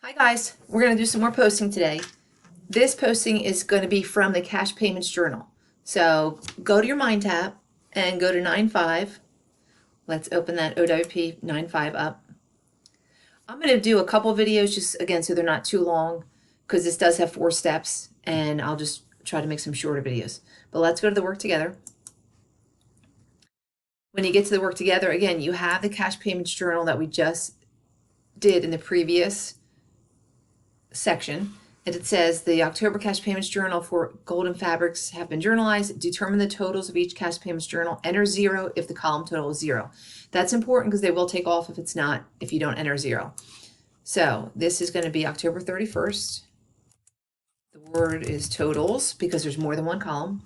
Hi guys, we're going to do some more posting today. This posting is going to be from the Cash Payments Journal. So go to your Mind tab and go to 9.5. Let's open that Owp 9.5 up. I'm going to do a couple videos just again so they're not too long because this does have 4 steps and I'll just try to make some shorter videos. But let's go to the work together. When you get to the work together, again, you have the Cash Payments Journal that we just did in the previous section, and it says the October cash payments journal for golden fabrics have been journalized. Determine the totals of each cash payments journal. Enter 0 if the column total is 0. That's important because they will take off if it's not, if you don't enter 0. So this is going to be October 31st. The word is totals because there's more than one column.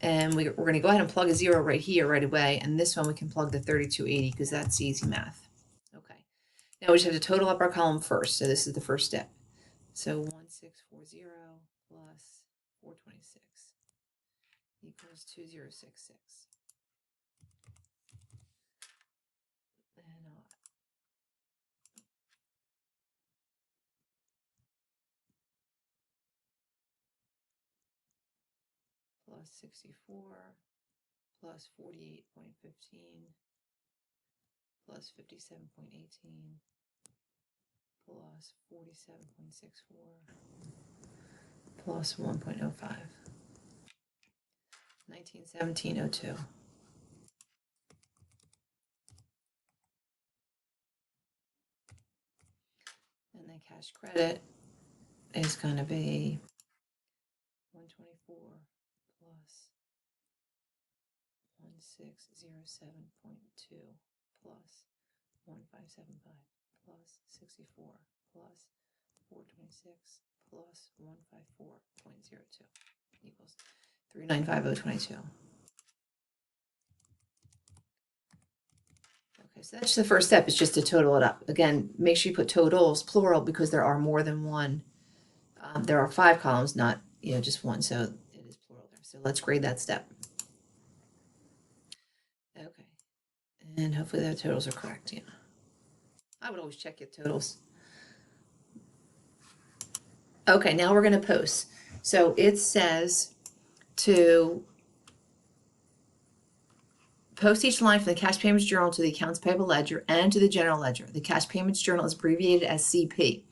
And we're going to go ahead and plug a 0 right here right away. And this one we can plug the 3280 because that's easy math. Okay. Now we just have to total up our column first. So this is the first step. So 1640 plus 426 equals 2066. And plus 64 plus 48.15 plus 57.18 plus 47.64 plus 1.05. 1917.02. And then cash credit is going to be 124 plus 1607.2 plus 1575 plus 64 plus 426 plus 154.02 equals 395,022. Okay, so that's the first step, is just to total it up. Again, make sure you put totals plural because there are more than one. There are 5 columns, not just one, so it is plural there. So let's grade that step. Okay, and hopefully the totals are correct. I would always check your totals. Okay, now we're going to post. So it says to post each line from the cash payments journal to the accounts payable ledger and to the general ledger. The cash payments journal is abbreviated as CP.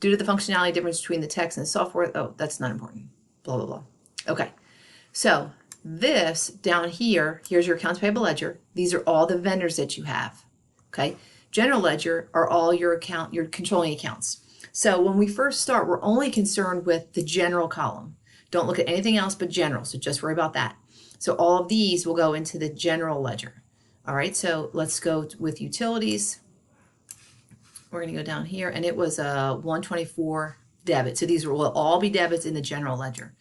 Due to the functionality difference between the text and the software, oh, that's not important, blah, blah, blah. Okay, so this down here, here's your accounts payable ledger. These are all the vendors that you have, okay? General ledger are all your controlling accounts. So when we first start, we're only concerned with the general column. Don't look at anything else but general, so just worry about that. So all of these will go into the general ledger. All right, so let's go with utilities. We're going to go down here, and it was a 124 debit. So these will all be debits in the general ledger.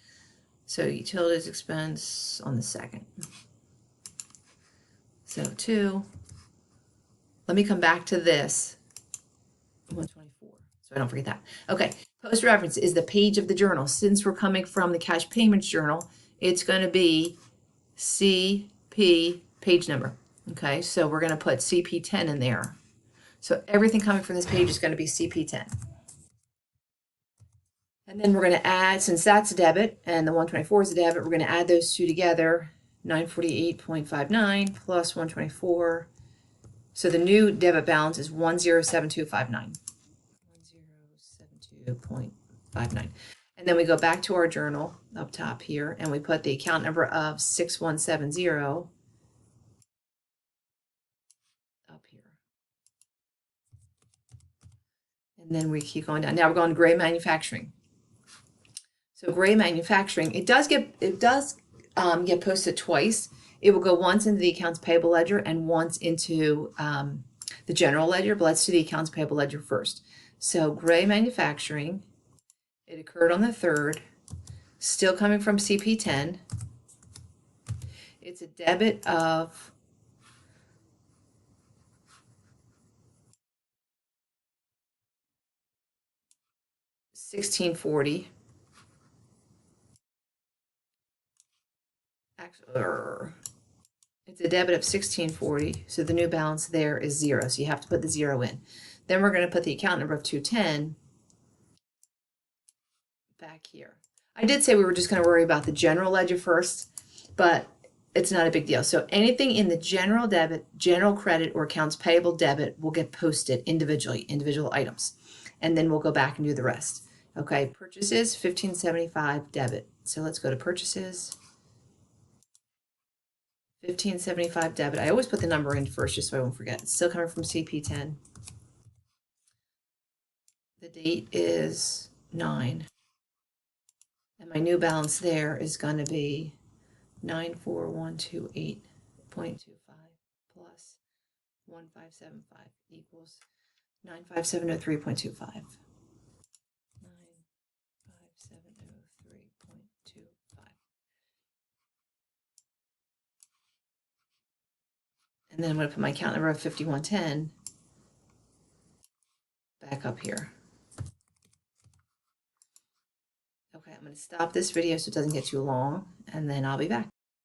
So utilities expense on the second. So 2. Let me come back to this. 124. So I don't forget that. Okay. Post reference is the page of the journal. Since we're coming from the cash payments journal, it's going to be CP page number. Okay. So we're going to put CP10 in there. So everything coming from this page is going to be CP10. And then we're going to add, since that's a debit and the 124 is a debit, we're going to add those two together. 948.59 plus 124. So the new debit balance is 107259. 1072.59. And then we go back to our journal up top here and we put the account number of 6170 up here. And then we keep going down. Now we're going to gray manufacturing. So gray manufacturing, it does get posted twice. It will go once into the accounts payable ledger and once into the general ledger, but let's do the accounts payable ledger first. So gray manufacturing, it occurred on the 3rd, still coming from CP10. It's a debit of $1640. It's a debit of $1640, so the new balance there is 0, so you have to put the 0 in. Then we're going to put the account number of 210 back here. I did say we were just going to worry about the general ledger first, but it's not a big deal. So anything in the general debit, general credit, or accounts payable debit will get posted individually, individual items. And then we'll go back and do the rest. Okay, purchases, 1575 debit. So let's go to purchases. 1575 debit. I always put the number in first just so I won't forget. It's still coming from CP10. The date is 9. And my new balance there is going to be 94128.25 plus 1575 equals 95703.25. 95703.25. And then I'm going to put my account number of 5110 back up here. Okay, I'm going to stop this video so it doesn't get too long, and then I'll be back.